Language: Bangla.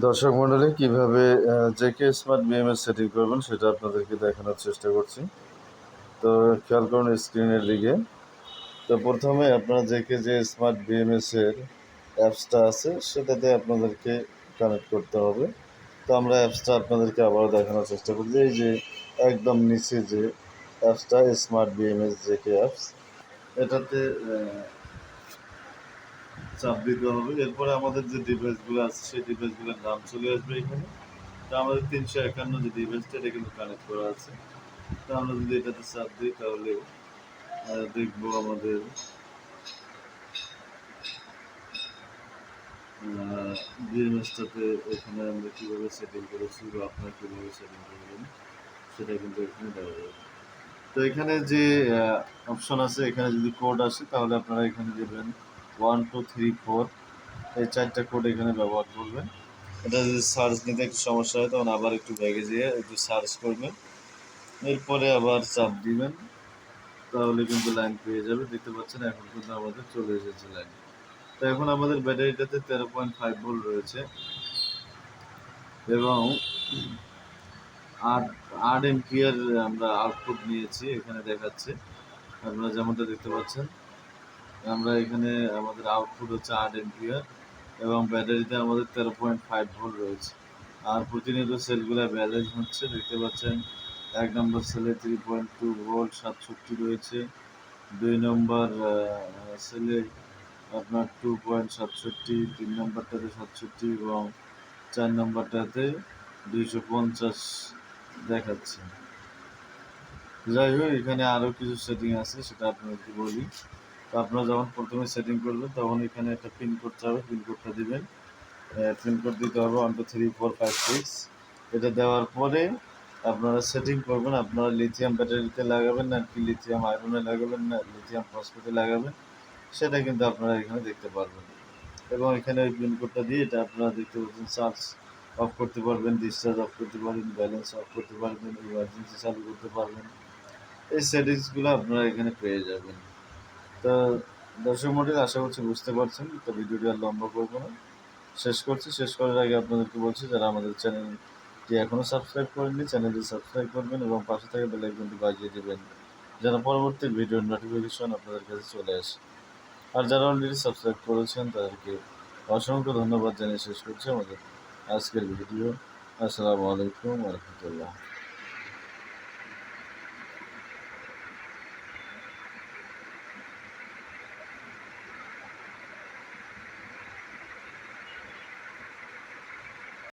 দর্শক মণ্ডলী কীভাবে জেকে স্মার্ট বিএমএস সেটিং করবেন সেটা আপনাদেরকে দেখানোর চেষ্টা করছি। তো খেয়াল করুন স্ক্রিনের দিকে। তো প্রথমে আপনারা জেকে যে স্মার্ট বিএমএসের অ্যাপসটা আছে সেটাতে আপনাদেরকে কানেক্ট করতে হবে। তো আমরা অ্যাপসটা আপনাদেরকে আবারও দেখানোর চেষ্টা করছি। এই যে একদম নিচে যে অ্যাপসটা স্মার্ট বিএমএস জেকে অ্যাপস, এটাতে চাপ দিতে হবে। এরপরে আমাদের যে ডিভাইসগুলো আছে সেই ডিভাইসগুলোর নাম চলে আসবে এখানে। তো আমাদের 351 যে ডিভাইসটা এটা কিন্তু কানেক্ট করা আছে। তো আমরা যদি এটাতে চাপ দিই তাহলে দেখবো আমাদের বিএমএসটাতে এখানে আমরা কীভাবে সেটিং করেছি বা আপনারা কীভাবে সেটিং করবেন সেটা কিন্তু এখানে দেওয়া যাবে। তো এখানে যে অপশন আছে, এখানে যদি কোড আসে তাহলে আপনারা এখানে দেবেন 1 2 3 4, এই 4টা কোড এখানে ব্যবহার করবেন। এটা যদি সার্চ নিতে একটু সমস্যা হয় তখন আবার একটু ব্যাগে যেয়ে একটু সার্চ করবেন, এরপরে আবার চাপ দিবেন, তাহলে কিন্তু লাইন পেয়ে যাবে। দেখতে পাচ্ছেন এখন কিন্তু আমাদের চলে এসেছে লাইন। তো এখন আমাদের ব্যাটারিটাতে 13.5 ভোল্ট রয়েছে এবং 8 এম্পিয়ার আমরা আউটপুট নিয়েছি, এখানে দেখাচ্ছে। আপনারা যেমনটা দেখতে পাচ্ছেন আমরা এখানে আমাদের আউটপুট হচ্ছে 8 এম্পিয়ার এবং ব্যাটারিতে আমাদের 13.5 ভোল্ট রয়েছে। আর প্রতিনিয়ত সেলগুলো ব্যালেন্স হচ্ছে, দেখতে পাচ্ছেন 1 নম্বর সেলে 3.2 ভোল্ট 67 রয়েছে, 2 নম্বর সেলে আপনার 2.67, 3 নম্বরটাতে 67 এবং 4 নম্বরটাতে 250 দেখাচ্ছে। যাই হোক, এখানে আরও কিছু সেটিং আছে সেটা আপনাদেরকে বলি। তো আপনারা যখন প্রথমে সেটিং করবেন তখন এখানে একটা পিনকোড চাবে, পিনকোডটা দিবেন। পিনকোড দিতে হবে 1 2 3 4 5 6। এটা দেওয়ার পরে আপনারা সেটিং করবেন, আপনারা লিথিয়াম ব্যাটারিতে লাগাবেন না কি লিথিয়াম আয়রনে লাগাবেন না লিথিয়াম ফসফেটে লাগাবেন সেটা কিন্তু আপনারা এখানে দেখতে পারবেন। এবং এখানে ওই পিনকোডটা দিয়ে এটা আপনারা দেখতে পাচ্ছেন চার্জ অফ করতে পারবেন, ডিসচার্জ অফ করতে পারবেন, ব্যালেন্স অফ করতে পারবেন, ইমার্জেন্সি চালু করতে পারবেন। এই সেটিংসগুলো আপনারা এখানে পেয়ে যাবেন। তো দর্শক মণ্ডলী আশা করছি বুঝতে পারছেন। তো ভিডিওটি আর লম্বা করবো না, শেষ করছি। শেষ করার আগে আপনাদেরকে বলছি, যারা আমাদের চ্যানেলটি এখনও সাবস্ক্রাইব করেননি চ্যানেলটি সাবস্ক্রাইব করবেন এবং পাশে থাকা বেল আইকনটি বাজিয়ে দেবেন যেন পরবর্তী ভিডিওর নোটিফিকেশন আপনাদের কাছে চলে আসে। আর যারা অলরেডি সাবস্ক্রাইব করেছেন তাদেরকে অসংখ্য ধন্যবাদ জানিয়ে শেষ করছি আমাদের আজকের ভিডিও। আসসালামু আলাইকুম ওয়া রাহমাতুল্লাহ।